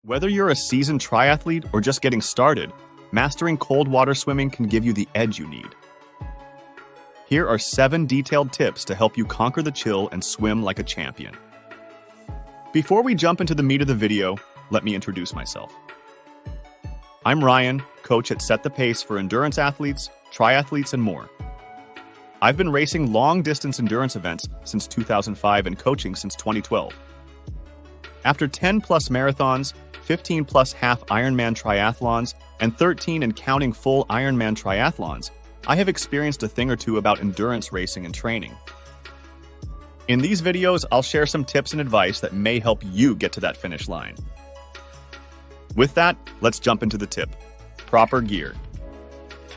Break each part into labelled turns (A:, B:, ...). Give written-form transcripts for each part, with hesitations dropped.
A: Whether you're a seasoned triathlete or just getting started, mastering cold water swimming can give you the edge you need. Here are 7 detailed tips to help you conquer the chill and swim like a champion. Before we jump into the meat of the video, let me introduce myself. I'm Ryan, coach at Set the Pace for endurance athletes, triathletes, and more. I've been racing long-distance endurance events since 2005 and coaching since 2012. After 10-plus marathons, 15-plus half Ironman triathlons, and 13 and counting full Ironman triathlons, I have experienced a thing or two about endurance racing and training. In these videos, I'll share some tips and advice that may help you get to that finish line. With that, let's jump into the tip. Proper gear.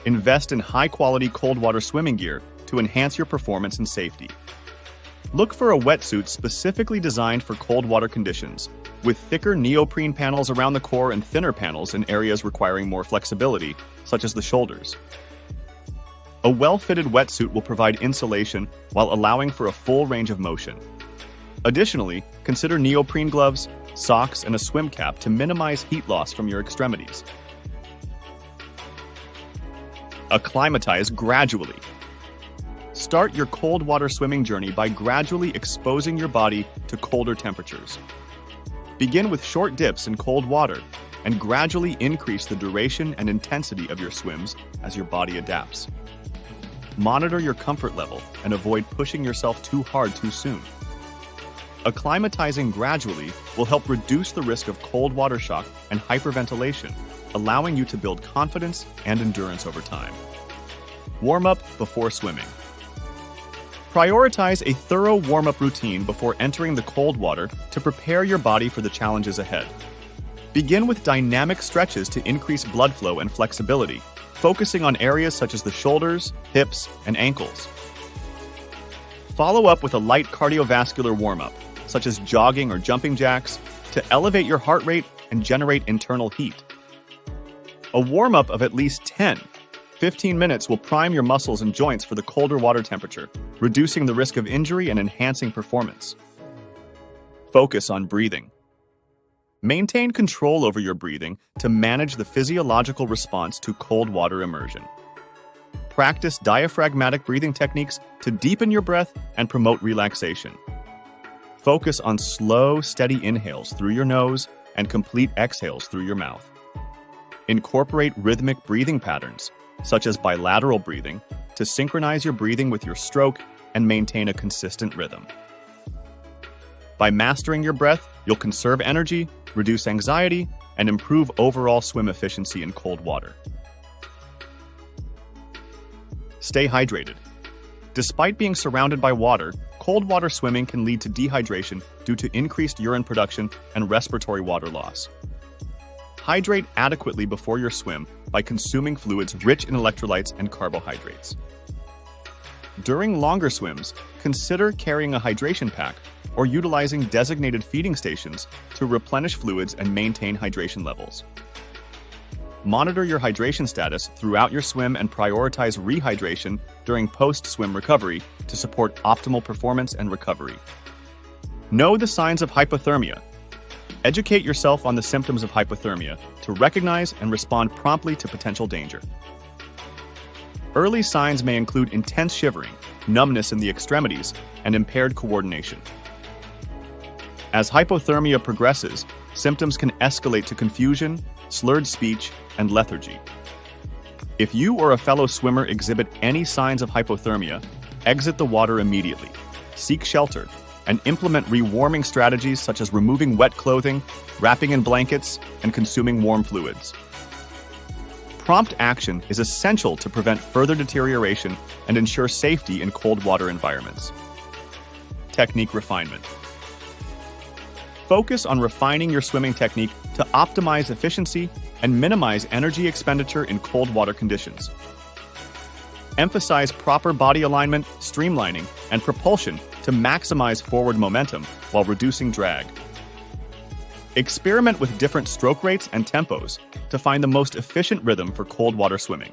A: Invest in high-quality cold water swimming gear to enhance your performance and safety. Look for a wetsuit specifically designed for cold water conditions, with thicker neoprene panels around the core and thinner panels in areas requiring more flexibility, such as the shoulders. A well-fitted wetsuit will provide insulation while allowing for a full range of motion. Additionally, consider neoprene gloves, socks, and a swim cap to minimize heat loss from your extremities. Acclimatize gradually. Start your cold water swimming journey by gradually exposing your body to colder temperatures. Begin with short dips in cold water and gradually increase the duration and intensity of your swims as your body adapts. Monitor your comfort level and avoid pushing yourself too hard too soon. Acclimatizing gradually will help reduce the risk of cold water shock and hyperventilation, allowing you to build confidence and endurance over time. Warm up before swimming. Prioritize a thorough warm-up routine before entering the cold water to prepare your body for the challenges ahead. Begin with dynamic stretches to increase blood flow and flexibility, focusing on areas such as the shoulders, hips, and ankles. Follow up with a light cardiovascular warm-up, such as jogging or jumping jacks, to elevate your heart rate and generate internal heat. A warm-up of at least 10-15 minutes will prime your muscles and joints for the colder water temperature, reducing the risk of injury and enhancing performance. Focus on breathing. Maintain control over your breathing to manage the physiological response to cold water immersion. Practice diaphragmatic breathing techniques to deepen your breath and promote relaxation. Focus on slow, steady inhales through your nose and complete exhales through your mouth. Incorporate rhythmic breathing patterns, such as bilateral breathing, to synchronize your breathing with your stroke and maintain a consistent rhythm. By mastering your breath, you'll conserve energy, reduce anxiety, and improve overall swim efficiency in cold water. Stay hydrated. Despite being surrounded by water, cold water swimming can lead to dehydration due to increased urine production and respiratory water loss. Hydrate adequately before your swim by consuming fluids rich in electrolytes and carbohydrates. During longer swims, consider carrying a hydration pack or utilizing designated feeding stations to replenish fluids and maintain hydration levels. Monitor your hydration status throughout your swim and prioritize rehydration during post-swim recovery to support optimal performance and recovery. Know the signs of hypothermia. Educate yourself on the symptoms of hypothermia to recognize and respond promptly to potential danger. Early signs may include intense shivering, numbness in the extremities, and impaired coordination. As hypothermia progresses, symptoms can escalate to confusion, slurred speech, and lethargy. If you or a fellow swimmer exhibit any signs of hypothermia, exit the water immediately, seek shelter, and implement rewarming strategies such as removing wet clothing, wrapping in blankets, and consuming warm fluids. Prompt action is essential to prevent further deterioration and ensure safety in cold water environments. Technique refinement. Focus on refining your swimming technique to optimize efficiency and minimize energy expenditure in cold water conditions. Emphasize proper body alignment, streamlining, and propulsion to maximize forward momentum while reducing drag. Experiment with different stroke rates and tempos to find the most efficient rhythm for cold water swimming.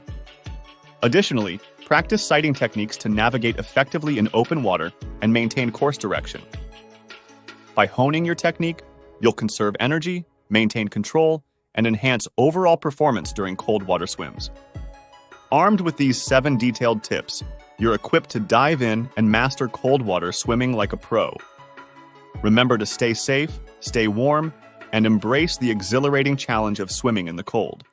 A: Additionally, practice sighting techniques to navigate effectively in open water and maintain course direction. By honing your technique, you'll conserve energy, maintain control, and enhance overall performance during cold water swims. Armed with these 7 detailed tips, you're equipped to dive in and master cold water swimming like a pro. Remember to stay safe, stay warm, and embrace the exhilarating challenge of swimming in the cold.